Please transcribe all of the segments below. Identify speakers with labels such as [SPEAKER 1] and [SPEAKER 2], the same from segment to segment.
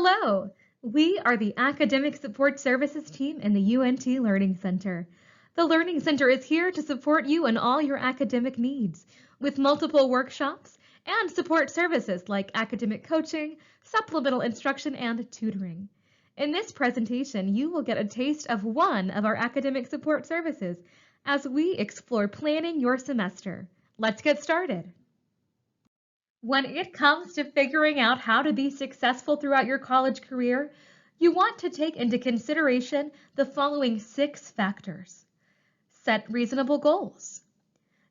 [SPEAKER 1] Hello! We are the Academic Support Services team in the UNT Learning Center. The Learning Center is here to support you in all your academic needs with multiple workshops and support services like academic coaching, supplemental instruction, and tutoring. In this presentation, you will get a taste of one of our academic support services as we explore planning your semester. Let's get started. When it comes to figuring out how to be successful throughout your college career, you want to take into consideration the following 6 factors. Set reasonable goals.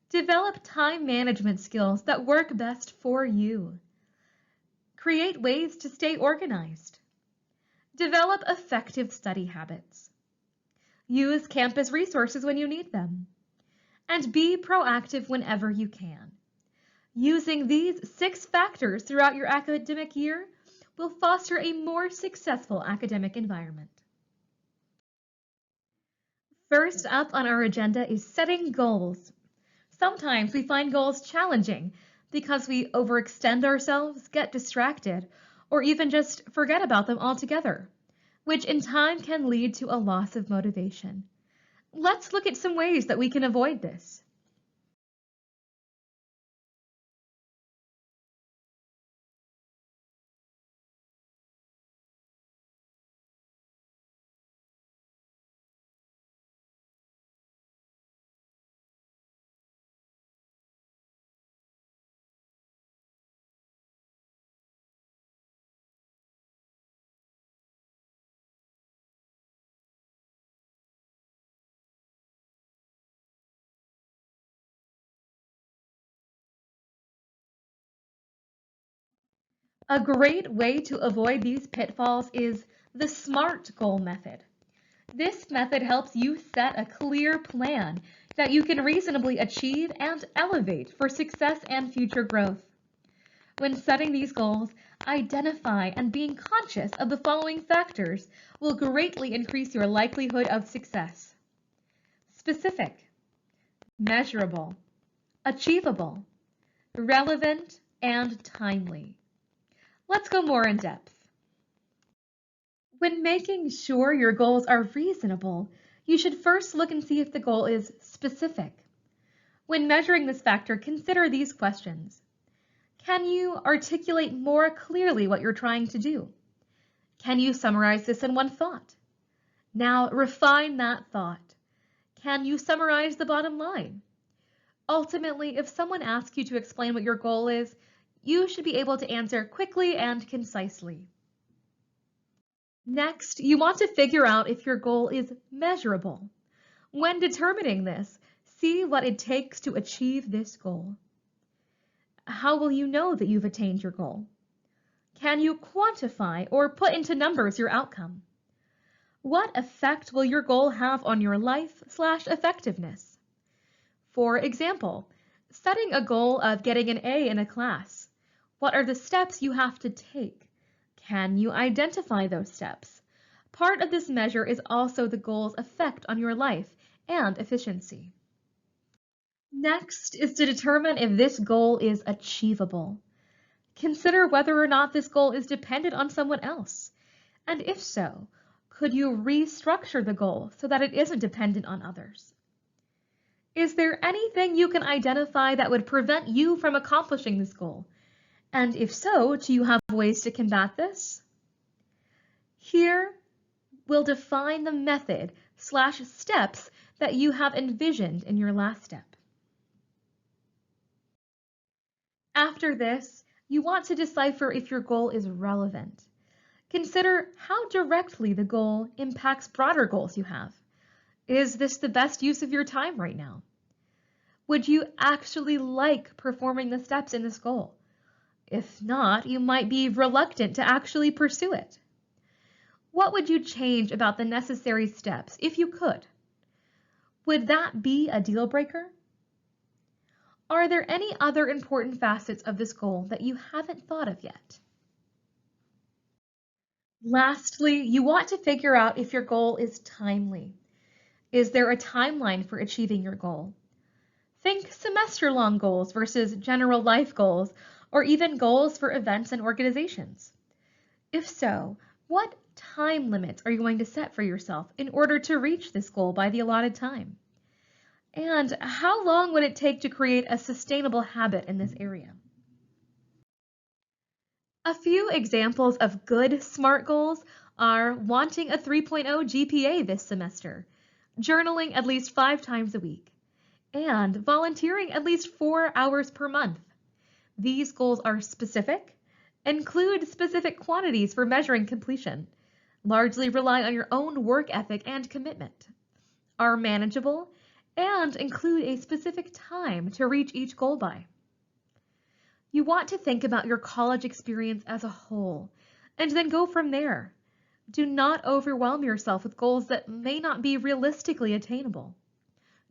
[SPEAKER 1] Develop time management skills that work best for you. Create ways to stay organized. Develop effective study habits. Use campus resources when you need them. And be proactive whenever you can. Using these 6 factors throughout your academic year will foster a more successful academic environment. First up on our agenda is setting goals. Sometimes we find goals challenging because we overextend ourselves, get distracted, or even just forget about them altogether, which in time can lead to a loss of motivation. Let's look at some ways that we can avoid this. A great way to avoid these pitfalls is the SMART goal method. This method helps you set a clear plan that you can reasonably achieve and elevate for success and future growth. When setting these goals, identify and being conscious of the following factors will greatly increase your likelihood of success. Specific, measurable, achievable, relevant, and timely. Let's go more in depth. When making sure your goals are reasonable, you should first look and see if the goal is specific. When measuring this factor, consider these questions. Can you articulate more clearly what you're trying to do? Can you summarize this in one thought? Now refine that thought. Can you summarize the bottom line? Ultimately, if someone asks you to explain what your goal is, you should be able to answer quickly and concisely. Next, you want to figure out if your goal is measurable. When determining this, see what it takes to achieve this goal. How will you know that you've attained your goal? Can you quantify or put into numbers your outcome? What effect will your goal have on your life/effectiveness? For example, setting a goal of getting an A in a class. What are the steps you have to take? Can you identify those steps? Part of this measure is also the goal's effect on your life and efficiency. Next is to determine if this goal is achievable. Consider whether or not this goal is dependent on someone else. And if so, could you restructure the goal so that it isn't dependent on others? Is there anything you can identify that would prevent you from accomplishing this goal? And if so, do you have ways to combat this? Here, we'll define the method/steps that you have envisioned in your last step. After this, you want to decipher if your goal is relevant. Consider how directly the goal impacts broader goals you have. Is this the best use of your time right now? Would you actually like performing the steps in this goal? If not, you might be reluctant to actually pursue it. What would you change about the necessary steps if you could? Would that be a deal breaker? Are there any other important facets of this goal that you haven't thought of yet? Lastly, you want to figure out if your goal is timely. Is there a timeline for achieving your goal? Think semester-long goals versus general life goals, or even goals for events and organizations. If so, what time limits are you going to set for yourself in order to reach this goal by the allotted time? And how long would it take to create a sustainable habit in this area? A few examples of good SMART goals are wanting a 3.0 GPA this semester, journaling at least 5 times a week, and volunteering at least 4 hours per month. These goals are specific, include specific quantities for measuring completion, largely rely on your own work ethic and commitment, are manageable, and include a specific time to reach each goal by. You want to think about your college experience as a whole, and then go from there. Do not overwhelm yourself with goals that may not be realistically attainable.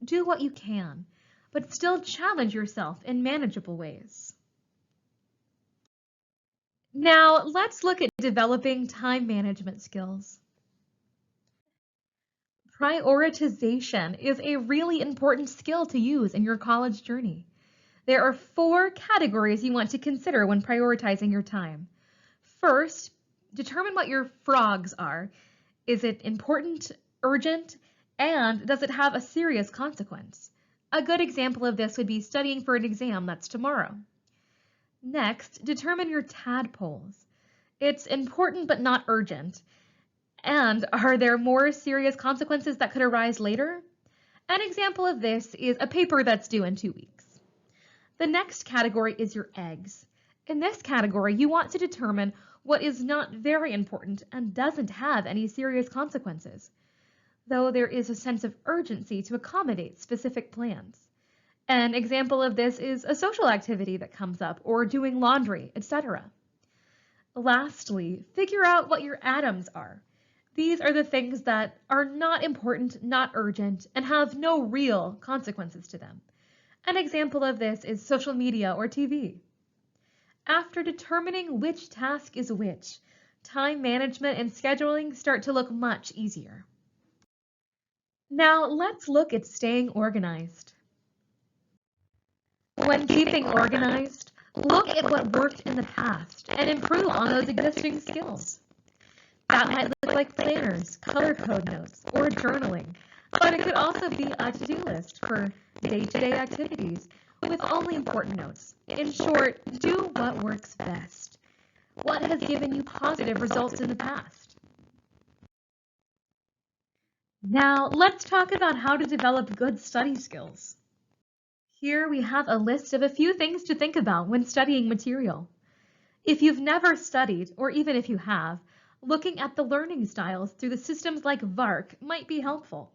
[SPEAKER 1] Do what you can, but still challenge yourself in manageable ways. Now, let's look at developing time management skills. Prioritization is a really important skill to use in your college journey. There are 4 categories you want to consider when prioritizing your time. First, determine what your frogs are. Is it important, urgent, and does it have a serious consequence? A good example of this would be studying for an exam that's tomorrow. Next, determine your tadpoles. It's important but not urgent. And are there more serious consequences that could arise later? An example of this is a paper that's due in 2 weeks. The next category is your eggs. In this category, you want to determine what is not very important and doesn't have any serious consequences, though there is a sense of urgency to accommodate specific plans. An example of this is a social activity that comes up or doing laundry, etc. Lastly, figure out what your atoms are. These are the things that are not important, not urgent, and have no real consequences to them. An example of this is social media or TV. After determining which task is which, time management and scheduling start to look much easier. Now let's look at staying organized. When keeping organized, look at what worked in the past and improve on those existing skills. That might look like planners, color code notes, or journaling, but it could also be a to-do list for day-to-day activities with only important notes. In short, do what works best. What has given you positive results in the past? Now, let's talk about how to develop good study skills. Here we have a list of a few things to think about when studying material. If you've never studied, or even if you have, looking at the learning styles through the systems like VARC might be helpful.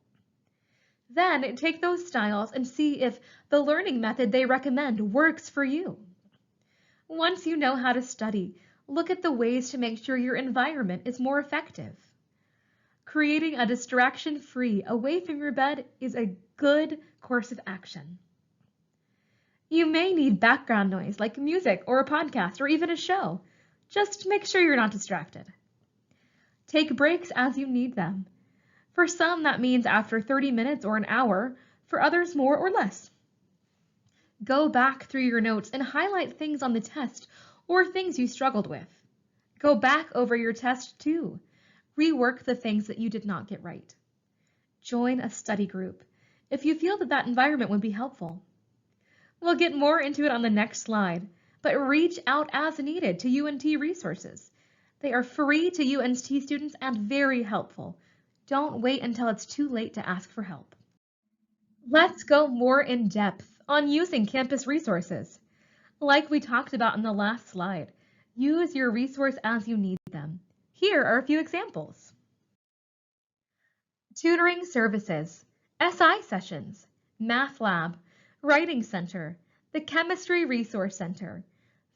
[SPEAKER 1] Then take those styles and see if the learning method they recommend works for you. Once you know how to study, look at the ways to make sure your environment is more effective. Creating a distraction-free, away from your bed is a good course of action. You may need background noise like music or a podcast or even a show. Just make sure you're not distracted. Take breaks as you need them. For some, that means after 30 minutes or an hour, for others more or less. Go back through your notes and highlight things on the test or things you struggled with. Go back over your test too. Rework the things that you did not get right. Join a study group if you feel that environment would be helpful. We'll get more into it on the next slide, but reach out as needed to UNT resources. They are free to UNT students and very helpful. Don't wait until it's too late to ask for help. Let's go more in depth on using campus resources. Like we talked about in the last slide, use your resource as you need them. Here are a few examples. Tutoring services, SI sessions, Math Lab, Writing Center, the Chemistry Resource Center,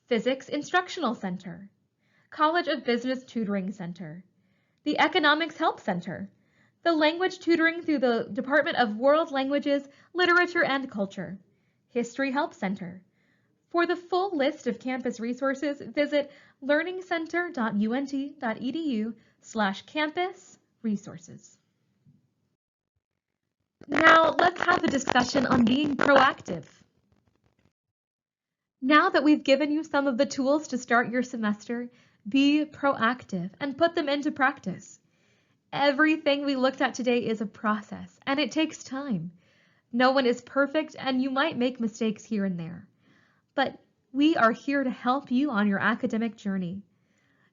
[SPEAKER 1] Physics Instructional Center, College of Business Tutoring Center, the Economics Help Center, the Language Tutoring through the Department of World Languages, Literature and Culture, History Help Center. For the full list of campus resources, visit learningcenter.unt.edu/campus resources. Now let's have a discussion on being proactive. Now that we've given you some of the tools to start your semester, Be proactive and put them into practice. Everything we looked at today is a process, and it takes time. No one is perfect, and you might make mistakes here and there. But we are here to help you on your academic journey.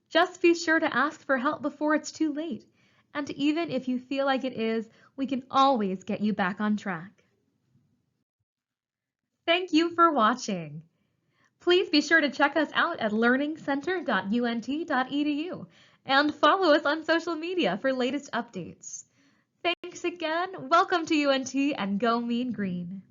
[SPEAKER 1] Just be sure to ask for help before it's too late. And even if you feel like it is, we can always get you back on track. Thank you for watching. Please be sure to check us out at learningcenter.unt.edu and follow us on social media for latest updates. Thanks again, welcome to UNT, and go Mean Green.